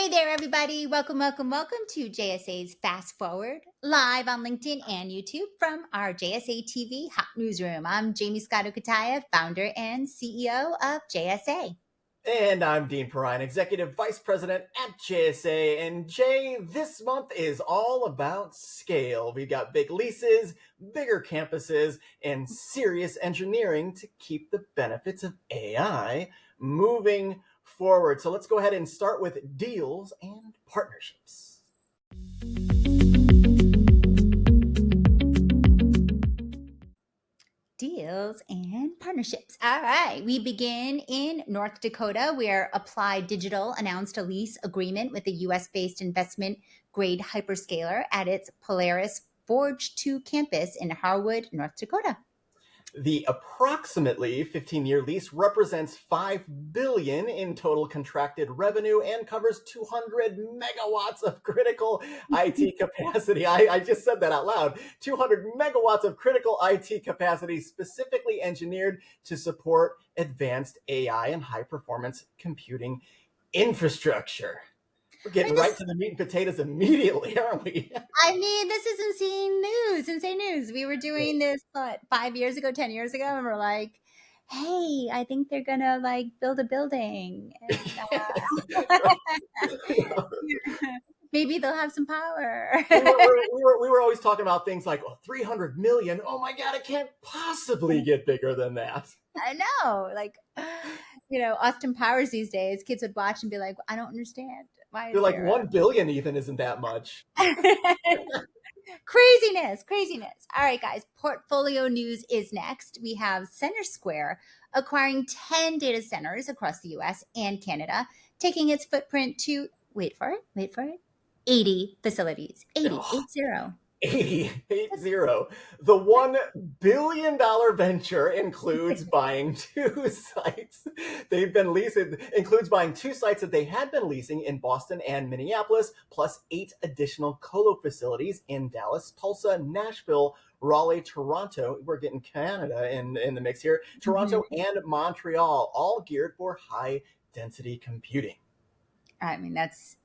Hey there, everybody. Welcome to JSA's Fast Forward, live on LinkedIn and YouTube from our JSATV Hot Newsroom. I'm Jaymie Scotto, Cutaia, founder and CEO of JSA. And I'm Dean Perrine, Executive Vice President at JSA. And Jay, this month is all about scale. We've got big leases, bigger campuses, and serious engineering to keep the benefits of AI moving forward. So let's go ahead and start with deals and partnerships. Deals and partnerships. All right. We begin in North Dakota, where Applied Digital announced a lease agreement with a US based investment grade hyperscaler at its Polaris Forge 2 campus in Harwood, North Dakota. The approximately 15-year lease represents $5 billion in total contracted revenue and covers 200 megawatts of critical IT capacity. I just said that out loud. 200 megawatts of critical IT capacity specifically engineered to support advanced AI and high-performance computing infrastructure. We're getting right to the meat and potatoes immediately, aren't we? I mean, this is insane news. We were doing this 5 years ago, 10 years ago, and we're like, hey, I think they're gonna like build a building. Maybe they'll have some power. we were always talking about things like 300 million. Oh my God, it can't possibly get bigger than that. I know. Like, Austin Powers these days, kids would watch and be like, I don't understand. Why They're is like there 1 billion even isn't that much. Craziness. All right, guys, portfolio news is next. We have Center Square acquiring 10 data centers across the US and Canada, taking its footprint to, wait for it, 80 facilities. 80. 80. The $1 billion venture includes buying two sites includes buying two sites that they had been leasing in Boston and Minneapolis, plus 8 additional colo facilities in Dallas, Tulsa, Nashville, Raleigh, Toronto. We're getting Canada in the mix here. Toronto and Montreal, all geared for high density computing. I mean, that's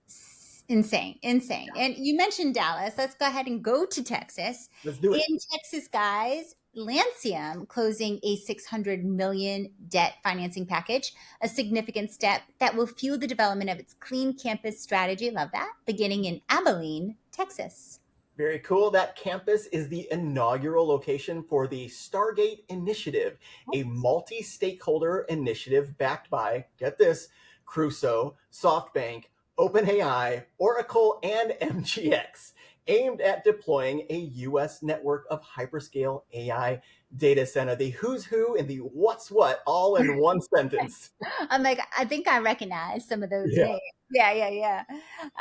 insane. And you mentioned Dallas. Let's go ahead and go to Texas. Let's do it. In Texas, guys, Lancium closing a $600 million debt financing package, a significant step that will fuel the development of its clean campus strategy. Love that. Beginning in Abilene, Texas. Very cool. That campus is the inaugural location for the Stargate Initiative, a multi-stakeholder initiative backed by, get this, Crusoe, SoftBank, OpenAI, Oracle, and MGX, aimed at deploying a U.S. network of hyperscale AI data center. The who's who and the what's what all in one sentence. I'm like, I think I recognize some of those names. Yeah.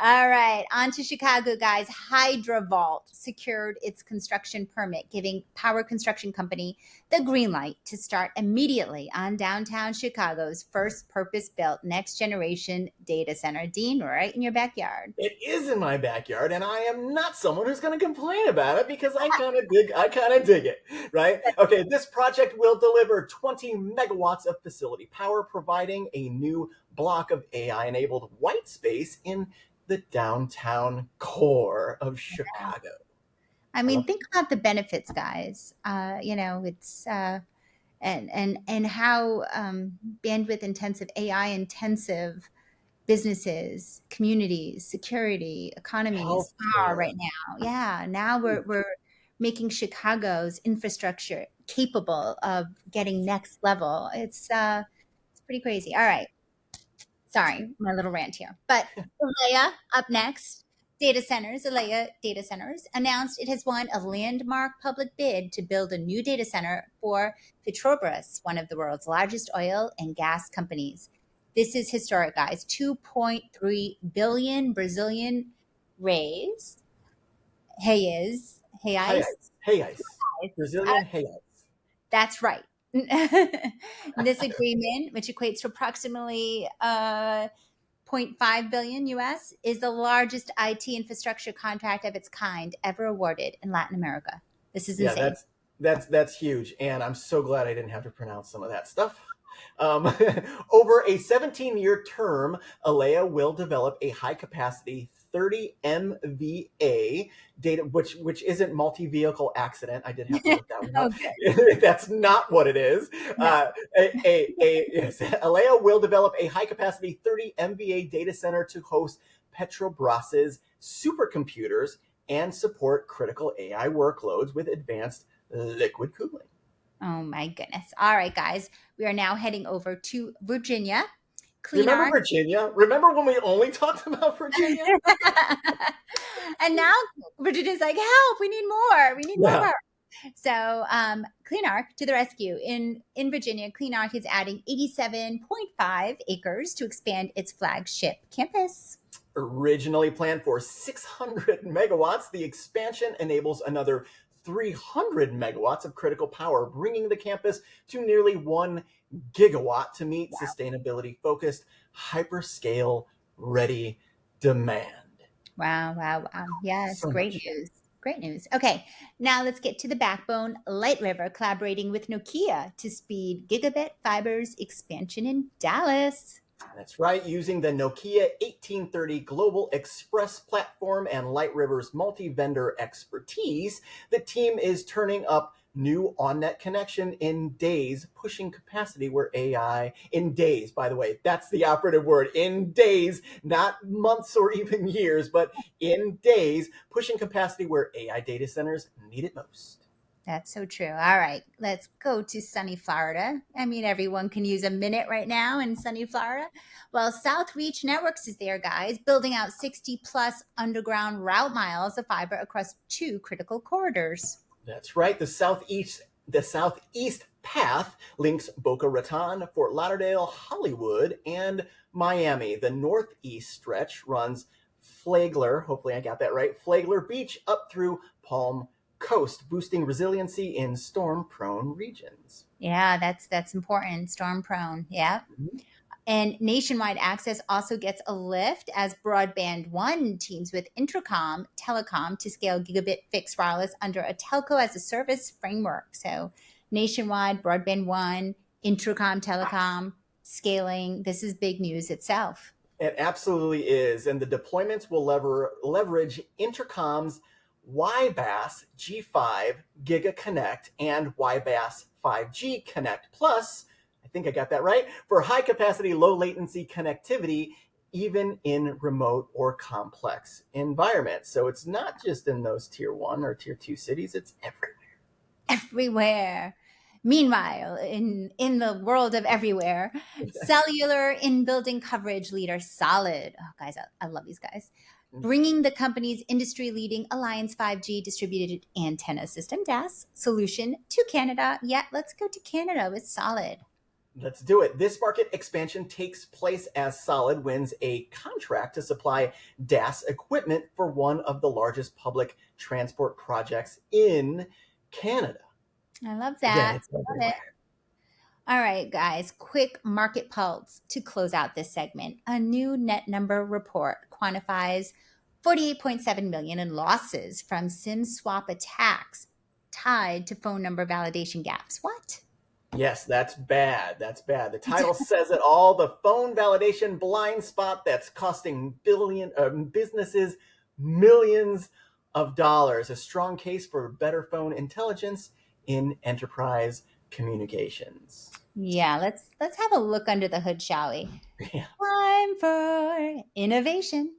All right. On to Chicago, guys. Hydrovault secured its construction permit, giving power construction company the green light to start immediately on downtown Chicago's first purpose-built next generation data center. Dean, right in your backyard. It is in my backyard, and I am not someone who's going to complain about it because I kind of dig it, right? Okay, this project will deliver 20 megawatts of facility power, providing a new block of AI-enabled white space in the downtown core of Chicago. I mean, think about the benefits, guys. It's and how bandwidth intensive, AI intensive businesses, communities, security, economies are right now. Yeah, now we're making Chicago's infrastructure capable of getting next level. It's pretty crazy. All right. Sorry, my little rant here. But Alea up next. Alea Data Centers, announced it has won a landmark public bid to build a new data center for Petrobras, one of the world's largest oil and gas companies. This is historic, guys. 2.3 billion Brazilian reais. Reais. Brazilian reais. That's right. This agreement, which equates to approximately 0.5 billion US, is the largest IT infrastructure contract of its kind ever awarded in Latin America. This is insane. That's huge, and I'm so glad I didn't have to pronounce some of that stuff. Over a 17-year term, Alea will develop a high-capacity 30 MVA data, which isn't multi-vehicle accident. I did have to look that one up. Okay. That's not what it is. No. Yes, Alea will develop a high-capacity 30 MVA data center to host Petrobras's supercomputers and support critical AI workloads with advanced liquid cooling. Oh my goodness. All right, guys. We are now heading over to Virginia. Clean Remember Arc. Virginia? Remember when we only talked about Virginia? And now Virginia's like, help, we need more. We need more Yeah, power. So Clean Arc to the rescue. In Virginia, Clean Arc is adding 87.5 acres to expand its flagship campus. originally planned for 600 megawatts, the expansion enables another 300 megawatts of critical power, bringing the campus to nearly 1 gigawatt to meet sustainability focused, hyperscale ready demand. Wow, wow, wow. Yes, So great much. news. Great news. Okay, now let's get to the backbone. Light River collaborating with Nokia to speed gigabit fiber's expansion in Dallas. That's right, using the Nokia 1830 Global Express platform and Light River's multi vendor expertise, the team is turning up new on net connection in days, pushing capacity where AI, in days, by the way, that's the operative word, in days, not months or even years, but in days, pushing capacity where AI data centers need it most. That's so true. All right, let's go to sunny Florida. I mean, everyone can use a minute right now in sunny Florida. Well, South Reach Networks is there, guys, building out 60 plus underground route miles of fiber across two critical corridors. That's right. The southeast path links Boca Raton, Fort Lauderdale, Hollywood, and Miami. The northeast stretch runs Flagler, hopefully I got that right, Flagler Beach up through Palm Coast, boosting resiliency in storm-prone regions. Yeah, that's important. Storm prone. Yeah. Mhm. And nationwide access also gets a lift as Broadband One teams with Intracom Telecom to scale gigabit fixed wireless under a telco as a service framework. So nationwide Broadband One, Intracom Telecom scaling. This is big news itself. It absolutely is. And the deployments will leverage Intercom's YBAS G5 Giga Connect and YBAS 5G Connect Plus. I think I got that right, for high capacity, low latency connectivity, even in remote or complex environments. So it's not just in those tier one or tier two cities, it's everywhere. Everywhere. Meanwhile, in the world of everywhere, cellular in building coverage leader Solid. Oh, guys, I love these guys. Bringing the company's industry leading Alliance 5G distributed antenna system DAS solution to Canada. Yeah, let's go to Canada with Solid. Let's do it. This market expansion takes place as Solid wins a contract to supply DAS equipment for one of the largest public transport projects in Canada. I love Again, that. it's Love it. everywhere. All right, guys, quick market pulse to close out this segment. A new net number report quantifies 48.7 million in losses from SIM swap attacks tied to phone number validation gaps. What? Yes, that's bad. That's bad. The title says it all. The phone validation blind spot that's costing businesses millions of dollars. A strong case for better phone intelligence in enterprise communications. Yeah, let's have a look under the hood, shall we? Yeah. Time for innovation.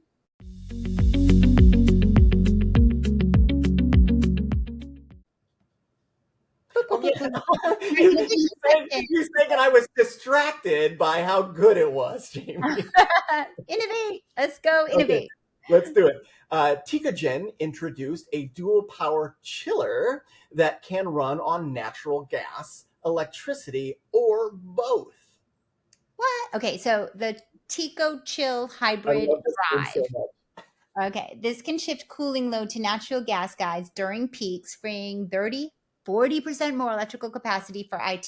Boop, Oh boop, boop, boop. yeah. Our innovation You said that I was distracted by how good it was, Jamie. section. Innovate. Let's go Okay, innovate. let's do it. Tikagen introduced a dual power chiller that can run on natural gas, electricity, or both. What? Okay, so the Tico Chill I Hybrid love this thing so Drive. much. Okay, this can shift cooling load to natural gas guides during peaks, freeing 30-40% more electrical capacity for IT.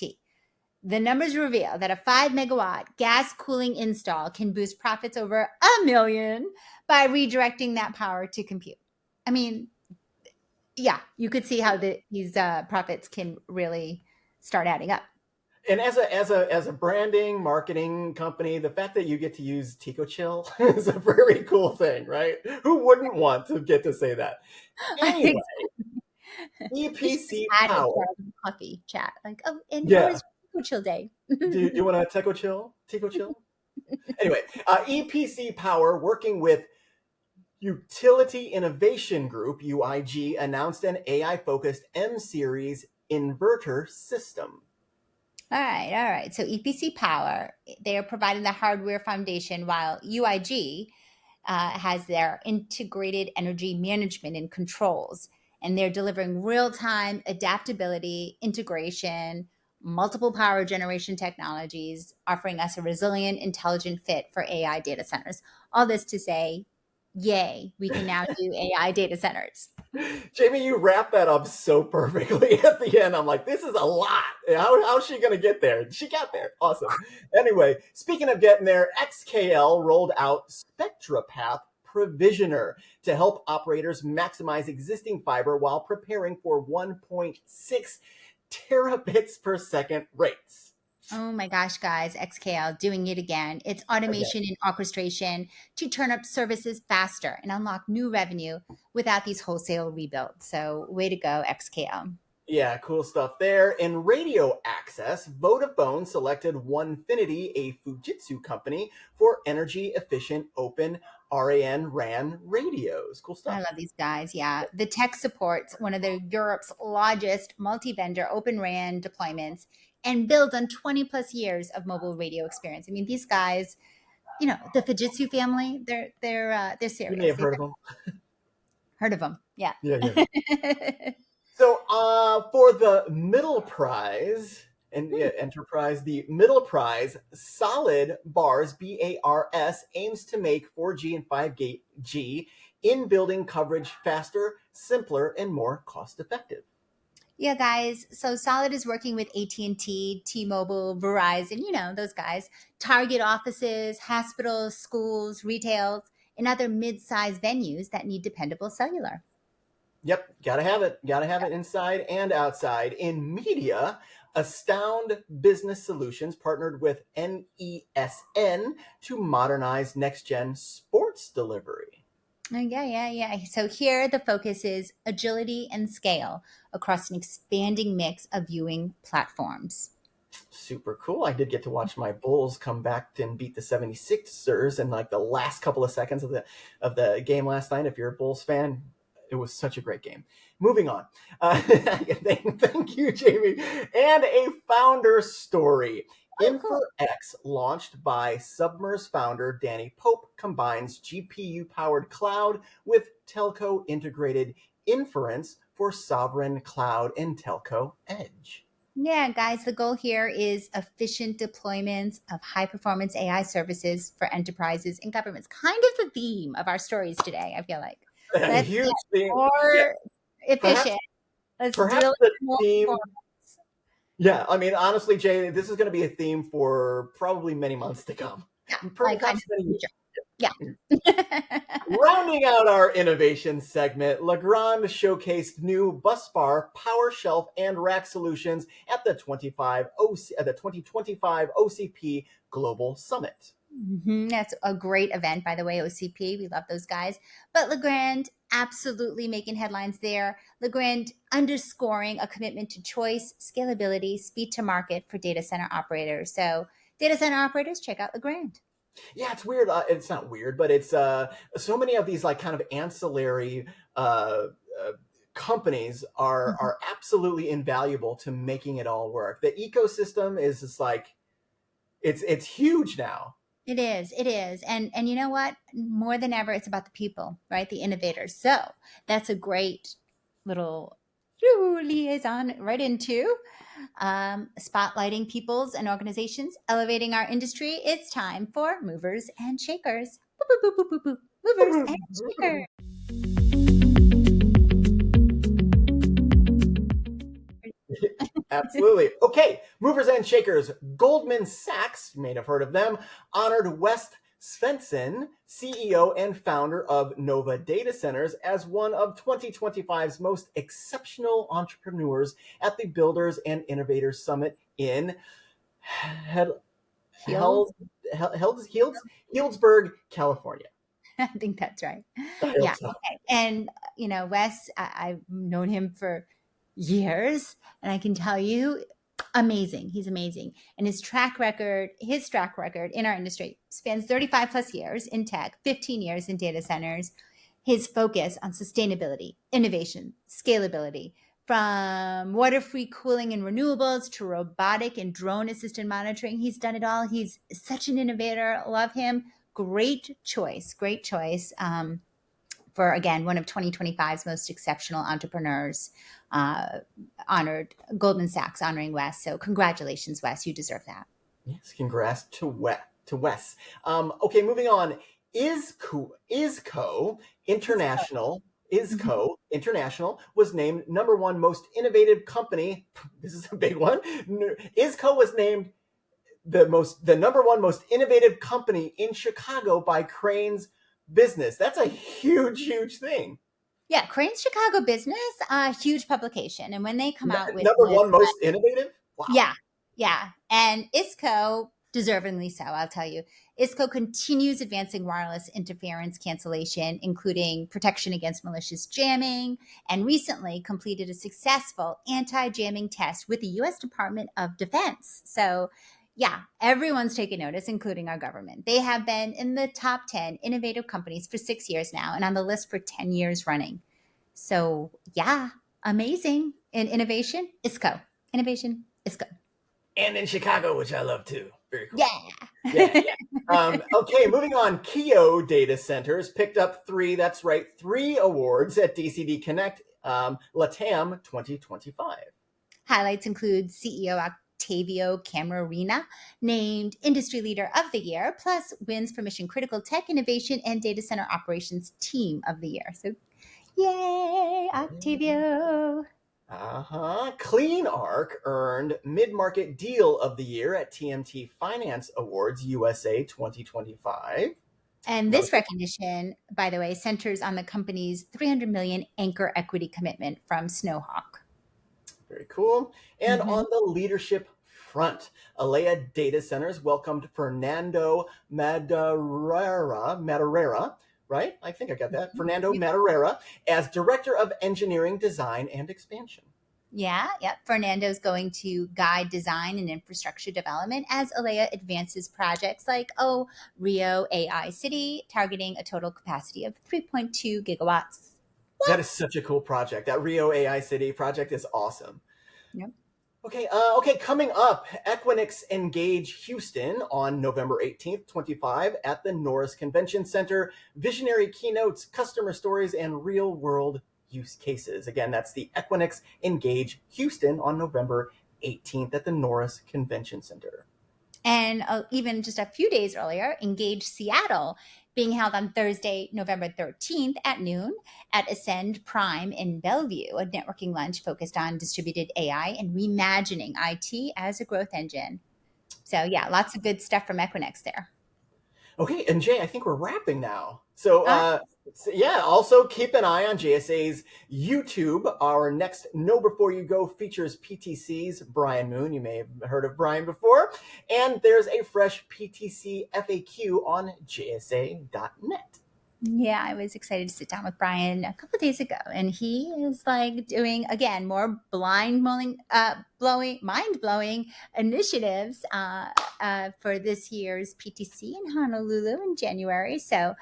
The numbers reveal that a 5 megawatt gas cooling install can boost profits over a million by redirecting that power to compute. I mean, yeah, you could see how these profits can really start adding up. And as a branding marketing company, the fact that you get to use Tico Chill is a very cool thing, right? Who wouldn't want to get to say that? I Anyway, think we should just EPC add it to Power. our coffee chat. Like, oh, and how Yeah. was your chill day? Do you want to Tico Chill? Tico Chill? Anyway, EPC Power, working with Utility Innovation Group, UIG, announced an AI focused M series inverter system. All right, all right. So EPC Power, they are providing the hardware foundation, while UIG has their integrated energy management and controls, and they're delivering real time adaptability, integration, multiple power generation technologies, offering us a resilient, intelligent fit for AI data centers. All this to say, yay, we can now do AI data centers. Jaymie, you wrap that up so perfectly at the end. I'm like, this is a lot. How's she going to get there? She got there. Awesome. Anyway, speaking of getting there, XKL rolled out SpectraPath Provisioner to help operators maximize existing fiber while preparing for 1.6 terabits per second rates. Oh my gosh, guys, XKL doing it again. It's Again. automation and orchestration to turn up services faster and unlock new revenue without these wholesale rebuilds. So, way to go, XKL. Yeah, cool stuff there. In radio access, Vodafone selected Onefinity, a Fujitsu company, for energy efficient open RAN radios. Cool I stuff. love these guys. Yeah. The tech supports one of the Europe's largest multi-vendor open RAN deployments and builds on 20 plus years of mobile radio experience. I mean, these guys, the Fujitsu family, they're You may serious. have They've heard of them. heard of them. Yeah. Yeah, yeah. So, for the middle prize and yeah, enterprise, the middle prize, Solid Bars BARS aims to make 4G and 5G in building coverage faster, simpler, and more cost effective. Yeah, guys. So Solid is working with AT&T, T-Mobile, Verizon, those guys, target offices, hospitals, schools, retails, and other mid-sized venues that need dependable cellular. Yep, gotta have it. Gotta have it inside and outside. In media, Astound Business Solutions partnered with NESN to modernize next gen sports delivery. Oh, yeah, yeah, yeah. So here the focus is agility and scale across an expanding mix of viewing platforms. Super cool. I did get to watch my Bulls come back and beat the 76ers in like the last couple of seconds of the game last night. If you're a Bulls fan, it was such a great game. Moving on. Thank you, Jaymie. And a founder story. Oh, cool. InferX, launched by Submer's founder Danny Pope, combines GPU powered cloud with telco integrated inference for sovereign cloud and telco edge. Yeah, guys, the goal here is efficient deployments of high performance AI services for enterprises and governments. Kind of the theme of our stories today, I feel like. A Let's get huge thing. Yeah, more perhaps efficient. Let's perhaps deliver the more theme. performance. Yeah, I mean, honestly, Jay, this is going to be a theme for probably many months to come. Yeah, like kind of Perhaps many future. years. Yeah. Rounding out our innovation segment, Legrand showcased new bus bar, power shelf, and rack solutions at the 2025 OCP Global Summit. That's a great event, by the way, OCP. We love those guys. But Legrand absolutely making headlines there. Legrand underscoring a commitment to choice, scalability, speed to market for data center operators. So, data center operators, check out Legrand. Yeah, it's weird. It's not weird, but it's so many of these like kind of ancillary uh, uh, companies are absolutely invaluable to making it all work. The ecosystem is just like it's huge now. It is. It is. And you know what? More than ever, it's about the people, right? The innovators. So that's a great little liaison right into spotlighting peoples and organizations, elevating our industry. It's time for movers and shakers. Boop, boop, boop, boop, boop, boop. Movers and shakers. Absolutely. Okay, movers and shakers. Goldman Sachs, you may have heard of them, honored Wes Svensson, CEO and founder of Nova Data Centers, as one of 2025's most exceptional entrepreneurs at the Builders and Innovators Summit in Hel- Heels. Held, Healdsburg, California. I think that's right. I Yeah. hope so. Okay. And, Wes, I've known him for years, and I can tell you, amazing. He's amazing. And his track record in our industry spans 35 plus years in tech, 15 years in data centers. His focus on sustainability, innovation, scalability, from water free cooling and renewables to robotic and drone assisted monitoring. He's done it all. He's such an innovator. Love him. Great choice. Great choice. For again, one of 2025's most exceptional entrepreneurs, uh, honored Goldman Sachs honoring Wes. So congratulations, Wes. You deserve that. Yes, congrats to Wes. Okay, moving on. International Mhm. ISCO International was named number one most innovative company. This is a big one. ISCO was named the number one most innovative company in Chicago by Crane's Business. That's a huge thing. Yeah, Crane's Chicago Business, huge publication. And when they come out with Number lists, one most innovative. Wow. yeah, yeah. And ISCO, deservingly so, I'll tell you. ISCO continues advancing wireless interference cancellation, including protection against malicious jamming, and recently completed a successful anti jamming test with the US Department of Defense. So, yeah, everyone's taken notice, including our government. They have been in the top 10 innovative companies for 6 years now and on the list for 10 years running. So, yeah, amazing. In innovation, ISCO. Innovation, ISCO. And in Chicago, which I love too. Very cool. Yeah. Yeah, yeah. Okay, moving on. Kio Data Centers picked up three awards at DCD Connect Latam 2025. Highlights include CEO Octavio Camarina, named Industry Leader of the Year, plus wins for Mission Critical Tech Innovation and Data Center Operations Team of the Year. So, yay, Octavio. Clean Arc earned Mid Market Deal of the Year at TMT Finance Awards USA 2025. And That was this recognition, by the way, centers on the company's 300 million anchor equity commitment from Snowhawk. very cool. And Mhm. on the leadership front, Alea Data Centers welcomed Fernando Madureira, right? I think I got that. Fernando Madureira as Director of Engineering, Design, and Expansion. Yeah, yep. Fernando's going to guide design and infrastructure development as Alea advances projects like, Rio AI City, targeting a total capacity of 3.2 gigawatts. That is such a cool project. That Rio AI City project is awesome. Yep. Okay, coming up, Equinix Engage Houston on November 18th, 25 at the Norris Convention Center. Visionary keynotes, customer stories, and real world use cases. Again, that's the Equinix Engage Houston on November 18th at the Norris Convention Center. And even just a few days earlier, Engage Seattle, being held on Thursday, November 13th at noon at Ascend Prime in Bellevue, a networking lunch focused on distributed AI and reimagining IT as a growth engine. So, yeah, lots of good stuff from Equinix there. Okay, and Jay, I think we're wrapping now. So, All right. yeah, also keep an eye on JSA's YouTube. Our next Know Before You Go features PTC's Brian Moon. You may have heard of Brian before. And there's a fresh PTC FAQ on JSA.net. Yeah, I was excited to sit down with Brian a couple of days ago, and he is like doing again more mind blowing initiatives for this year's PTC in Honolulu in January. So,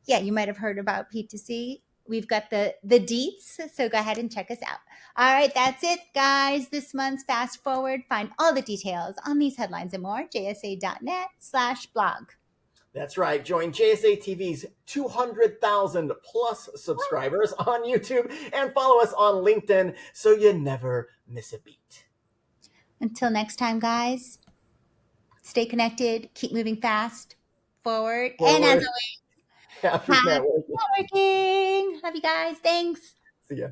yeah, you might have heard about PTC. We've got the deets, so go ahead and check us out. All right, that's it, guys. This month's Fast Forward. Find all the details on these headlines and more. JSA.net/blog. That's right. Join JSA TV's 200,000 plus subscribers on YouTube and follow us on LinkedIn so you never miss a beat. Until next time, guys, stay connected, keep moving fast, forward, and as Forward. always, Happy happy networking. networking. Love you guys. Thanks. See ya.